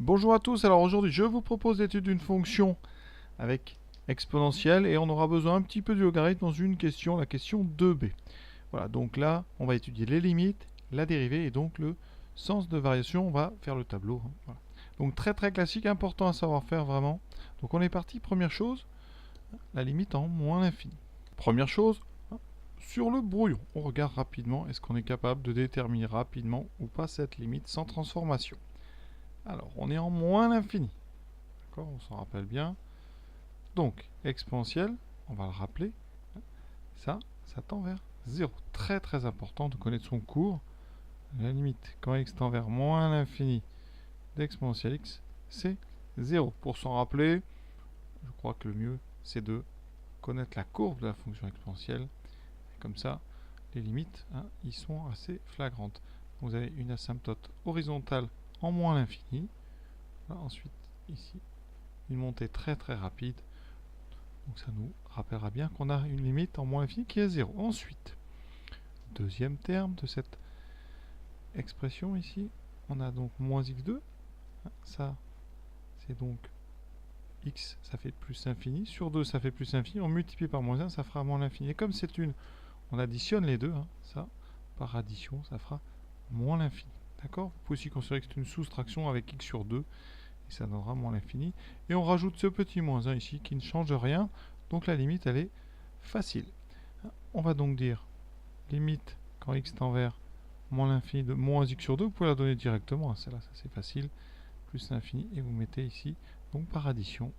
Bonjour à tous, alors aujourd'hui je vous propose l'étude d'une fonction avec exponentielle et on aura besoin un petit peu du logarithme dans une question, la question 2b. Voilà, donc là on va étudier les limites, la dérivée et donc le sens de variation, on va faire le tableau. Voilà. Donc très très classique, important à savoir faire vraiment. Donc on est parti, première chose, la limite en moins l'infini. Première chose, sur le brouillon, on regarde rapidement, est-ce qu'on est capable de déterminer rapidement ou pas cette limite sans transformation. Alors on est en moins l'infini. On s'en rappelle bien. Donc, exponentielle, on va le rappeler, ça tend vers 0. Très très important de connaître son cours. La limite, quand x tend vers moins l'infini d'exponentielle x, c'est 0. Pour s'en rappeler, je crois que le mieux, c'est de connaître la courbe de la fonction exponentielle. Comme ça, les limites, ils sont assez flagrantes. Vous avez une asymptote horizontale en moins l'infini. Ensuite, ici, une montée très très rapide. Donc ça nous rappellera bien qu'on a une limite en moins l'infini qui est 0. Ensuite, deuxième terme de cette expression ici, on a donc moins x2. Ça, c'est donc x, ça fait plus l'infini. Sur 2, ça fait plus l'infini. On multiplie par moins 1, ça fera moins l'infini. Et comme c'est une... On additionne les deux, ça, par addition, ça fera moins l'infini. D'accord? Vous pouvez aussi considérer que c'est une soustraction avec x sur 2. Et ça donnera moins l'infini. Et on rajoute ce petit moins 1 ici qui ne change rien. Donc la limite, elle est facile. On va donc dire limite quand x tend vers moins l'infini de moins x sur 2. Vous pouvez la donner directement. Celle-là, ça c'est facile. Plus l'infini. Et vous mettez ici, donc par addition,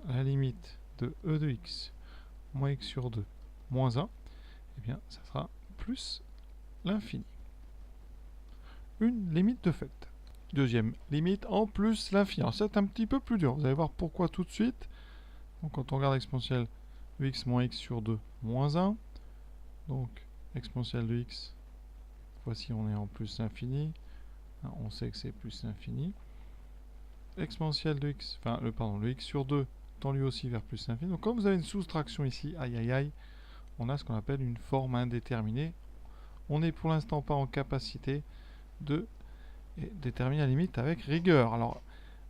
la limite de e de x moins x sur 2 moins 1. Eh bien, ça sera plus l'infini. Une limite de fait. Deuxième limite en plus l'infini. Alors c'est un petit peu plus dur. Vous allez voir pourquoi tout de suite. Donc quand on regarde exponentielle de x moins x sur 2 moins 1. Donc exponentielle de x. Voici on est en plus l'infini. On sait que c'est plus l'infini. Exponentielle de x, enfin le x sur 2 tend lui aussi vers plus l'infini. Donc comme vous avez une soustraction ici, aïe aïe aïe, on a ce qu'on appelle une forme indéterminée. On n'est pour l'instant pas en capacité de déterminer la limite avec rigueur. Alors,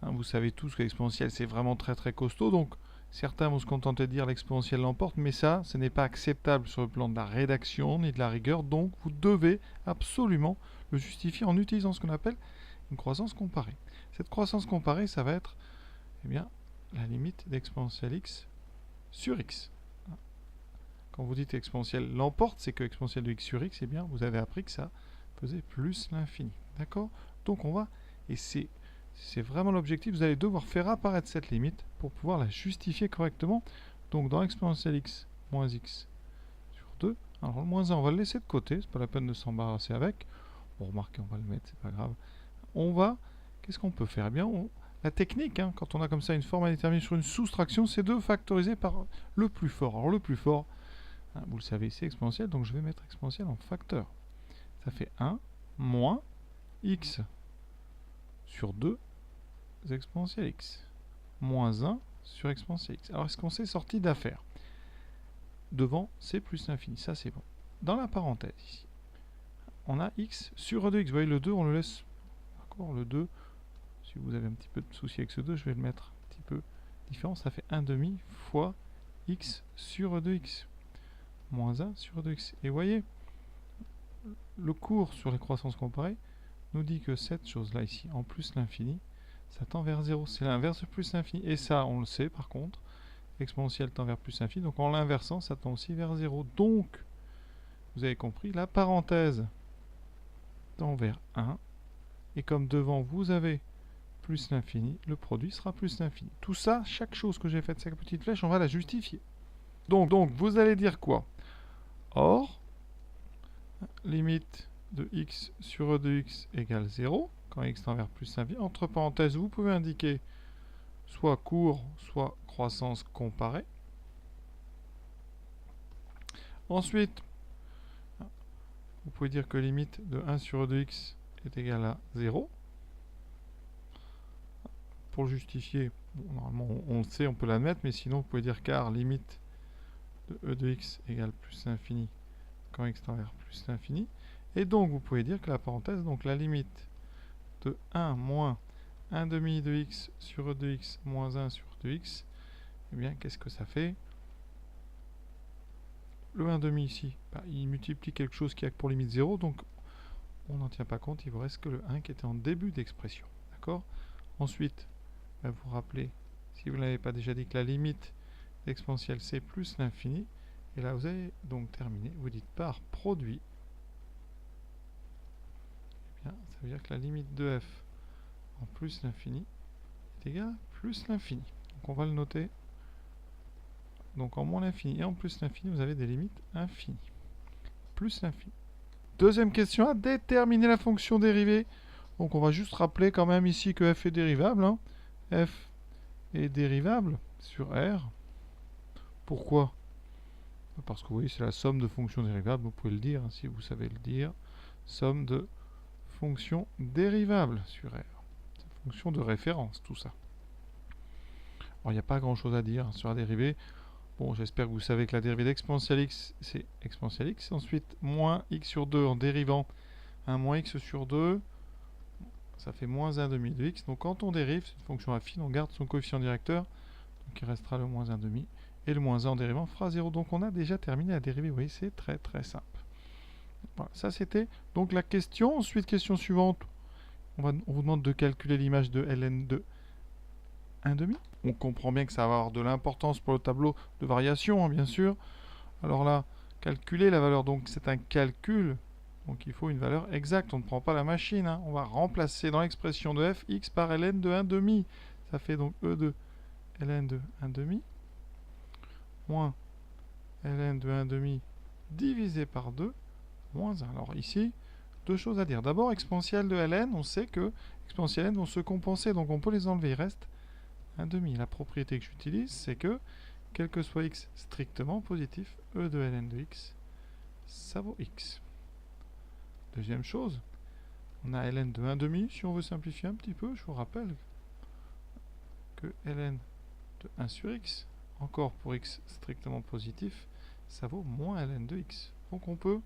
vous savez tous que l'exponentielle c'est vraiment très très costaud, donc certains vont se contenter de dire l'exponentielle l'emporte, mais ça, ce n'est pas acceptable sur le plan de la rédaction ni de la rigueur, donc vous devez absolument le justifier en utilisant ce qu'on appelle une croissance comparée. Cette croissance comparée, ça va être bien, la limite d'exponentielle x sur x. Quand vous dites exponentielle l'emporte, c'est que exponentielle de x sur x, eh bien, vous avez appris que ça faisait plus l'infini. D'accord? Donc on va, et c'est vraiment l'objectif, vous allez devoir faire apparaître cette limite pour pouvoir la justifier correctement. Donc dans exponentielle x moins x sur 2, alors le moins 1, on va le laisser de côté, c'est pas la peine de s'embarrasser avec. Bon, remarquez, on va le mettre, c'est pas grave. On va, qu'est-ce qu'on peut faire? Eh bien, la technique, quand on a comme ça une forme indéterminée sur une soustraction, c'est de factoriser par le plus fort. Alors le plus fort, vous le savez, c'est exponentielle, donc je vais mettre exponentielle en facteur. Ça fait 1 moins x sur 2 exponentielle x moins 1 sur exponentielle x. Alors est-ce qu'on s'est sorti d'affaire? Devant, c'est plus l'infini, ça c'est bon. Dans la parenthèse ici, on a x sur e de x. Vous voyez, le 2, on le laisse. D'accord, le 2, si vous avez un petit peu de souci avec ce 2, je vais le mettre un petit peu différent. Ça fait 1 demi fois x sur e de x moins 1 sur e de x. Et vous voyez, le cours sur les croissances comparées nous dit que cette chose-là ici, en plus l'infini, ça tend vers 0. C'est l'inverse de plus l'infini. Et ça, on le sait par contre, exponentielle tend vers plus l'infini. Donc en l'inversant, ça tend aussi vers 0. Donc, vous avez compris, la parenthèse tend vers 1. Et comme devant, vous avez plus l'infini, le produit sera plus l'infini. Tout ça, chaque chose que j'ai faite, cette petite flèche, on va la justifier. Donc vous allez dire quoi? Or, limite de x sur e de x égale 0, quand x tend vers plus l'infini. Entre parenthèses, vous pouvez indiquer soit cours, soit croissance comparée. Ensuite, vous pouvez dire que limite de 1 sur e de x est égale à 0. Pour le justifier, bon, normalement on le sait, on peut l'admettre, mais sinon vous pouvez dire car limite de e de x égale plus l'infini quand x tend vers plus l'infini. Et donc vous pouvez dire que la parenthèse, donc la limite de 1 moins 1 demi de x sur e de x moins 1 sur 2x, eh bien, qu'est-ce que ça fait? Le 1 demi ici, il multiplie quelque chose qui a pour limite 0, donc on n'en tient pas compte, il vous reste que le 1 qui était en début d'expression. D'accord? Ensuite, vous vous rappelez, si vous ne l'avez pas déjà dit, que la limite exponentielle c'est plus l'infini. Et là, vous avez donc terminé. Vous dites par produit. Eh bien, ça veut dire que la limite de f en plus l'infini est égale à plus l'infini. Donc, on va le noter. Donc, en moins l'infini et en plus l'infini, vous avez des limites infinies. Plus l'infini. Deuxième question, à déterminer la fonction dérivée. Donc, on va juste rappeler quand même ici que f est dérivable. Hein. F est dérivable sur R. Pourquoi? Parce que vous voyez, c'est la somme de fonctions dérivables. Vous pouvez le dire, hein, si vous savez le dire. Somme de fonctions dérivables sur R. Fonction de référence, tout ça. Alors, il n'y a pas grand-chose à dire sur la dérivée. Bon, j'espère que vous savez que la dérivée d'exponentielle x, c'est exponentielle x. Ensuite, moins x sur 2 en dérivant un moins x sur 2. Ça fait moins 1 demi de x. Donc, quand on dérive, c'est une fonction affine, on garde son coefficient directeur. Donc, il restera le moins 1 demi. Et le moins 1 en dérivant fera 0. Donc, on a déjà terminé la dérivée. Vous voyez, c'est très, très simple. Voilà, ça, c'était donc la question. Ensuite, question suivante. On vous demande de calculer l'image de ln de 1 demi. On comprend bien que ça va avoir de l'importance pour le tableau de variation, hein, bien sûr. Alors là, calculer la valeur, donc c'est un calcul. Donc il faut une valeur exacte. On ne prend pas la machine. Hein. On va remplacer dans l'expression de f x par ln de 1 demi. Ça fait donc e de ln de 1 demi moins ln de 1 demi divisé par 2 moins 1. Alors ici, deux choses à dire. D'abord, exponentielle de ln, on sait que exponentielle n vont se compenser, donc on peut les enlever. Il reste 1 demi. La propriété que j'utilise, c'est que, quel que soit x strictement positif, e de ln de x, ça vaut x. Deuxième chose, on a ln de 1 demi. Si on veut simplifier un petit peu, je vous rappelle que ln de 1 sur x, encore pour x strictement positif, ça vaut moins ln de x. Donc on peut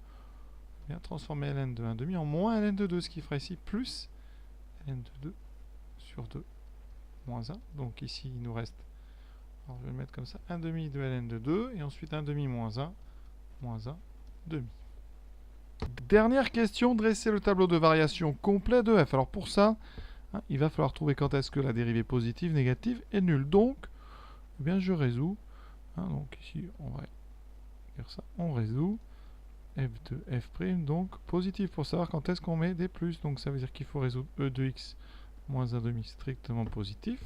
bien transformer ln de 1 demi en moins ln de 2, ce qui fera ici plus ln de 2 sur 2 moins 1. Donc ici, il nous reste, alors je vais le mettre comme ça, 1 demi de ln de 2, et ensuite 1 demi moins 1 demi. Dernière question, dresser le tableau de variation complet de f. Alors pour ça, hein, il va falloir trouver quand est-ce que la dérivée positive, négative est nulle. Donc, eh bien, je résous. Hein, donc ici, on va dire ça, on résout. f de f', donc positif pour savoir quand est-ce qu'on met des plus. Donc ça veut dire qu'il faut résoudre e de x moins 1 demi strictement positif,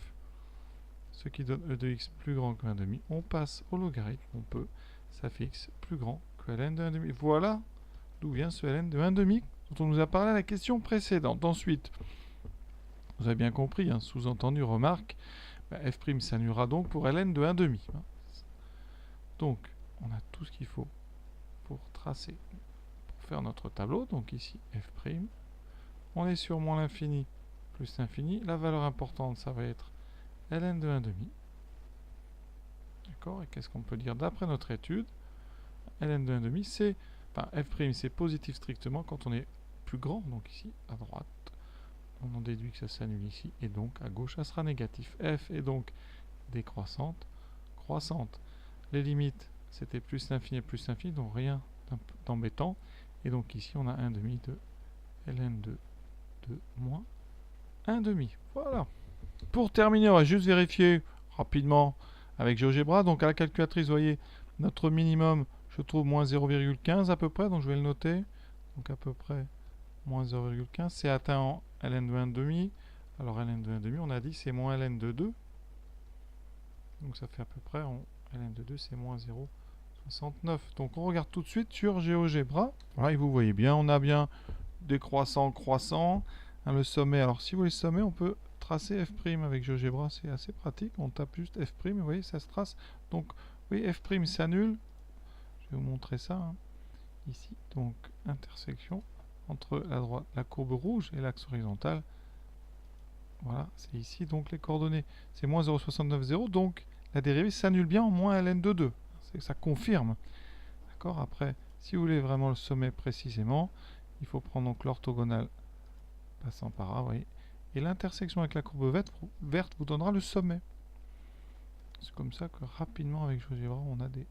ce qui donne e de x plus grand que 1 demi. On passe au logarithme, on peut, ça fait x plus grand que ln de 1 demi. Voilà d'où vient ce ln de 1 demi dont on nous a parlé à la question précédente. Ensuite, vous avez bien compris, hein, sous-entendu, remarque, f' s'annulera donc pour ln de 1 demi. Hein. Donc, on a tout ce qu'il faut pour tracer, pour faire notre tableau. Donc ici, f', on est sur moins l'infini plus l'infini. La valeur importante, ça va être ln de 1 demi. D'accord? Et qu'est-ce qu'on peut dire d'après notre étude? Ln de 1 demi, c'est, enfin, f' c'est positif strictement quand on est plus grand. Donc ici, à droite, on en déduit que ça s'annule ici. Et donc, à gauche, ça sera négatif. F est donc décroissante, croissante. Les limites, c'était plus l'infini, donc rien d'embêtant. Et donc ici, on a 1 demi de ln de 2 moins 1 demi. Voilà. Pour terminer, on va juste vérifier rapidement avec GeoGebra. Donc à la calculatrice, vous voyez, notre minimum, je trouve moins 0,15 à peu près. Donc je vais le noter. Donc à peu près moins 0,15. C'est atteint en ln de 1 demi. Alors ln de 1 demi, on a dit c'est moins ln de 2. Donc ça fait à peu près, en ln de 2, c'est moins 0,69. Donc on regarde tout de suite sur GeoGebra. Voilà, et vous voyez bien, on a bien décroissant, croissant. Hein, le sommet, alors si vous voulez le sommet, on peut tracer f' avec GeoGebra, c'est assez pratique. On tape juste f', vous voyez, ça se trace. Donc, oui, f' s'annule. Je vais vous montrer ça. Hein. Ici, donc, intersection entre la droite, la courbe rouge et l'axe horizontal. Voilà, c'est ici, donc les coordonnées. C'est moins 0,690, donc la dérivée s'annule bien en moins ln de 2. Ça confirme. D'accord. Après, si vous voulez vraiment le sommet précisément, il faut prendre donc l'orthogonale passant par là, vous voyez. Et l'intersection avec la courbe verte vous donnera le sommet. C'est comme ça que rapidement avec GeoGebra on a des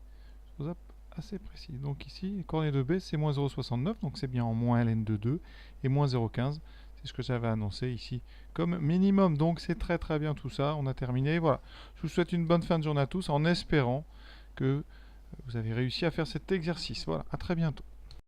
choses assez précises. Donc ici, les coordonnées de B c'est moins 0,69, donc c'est bien en moins ln de 2 et moins 0,15. C'est ce que j'avais annoncé ici comme minimum. Donc c'est très très bien tout ça. On a terminé. Voilà. Je vous souhaite une bonne fin de journée à tous en espérant que vous avez réussi à faire cet exercice. Voilà. À très bientôt.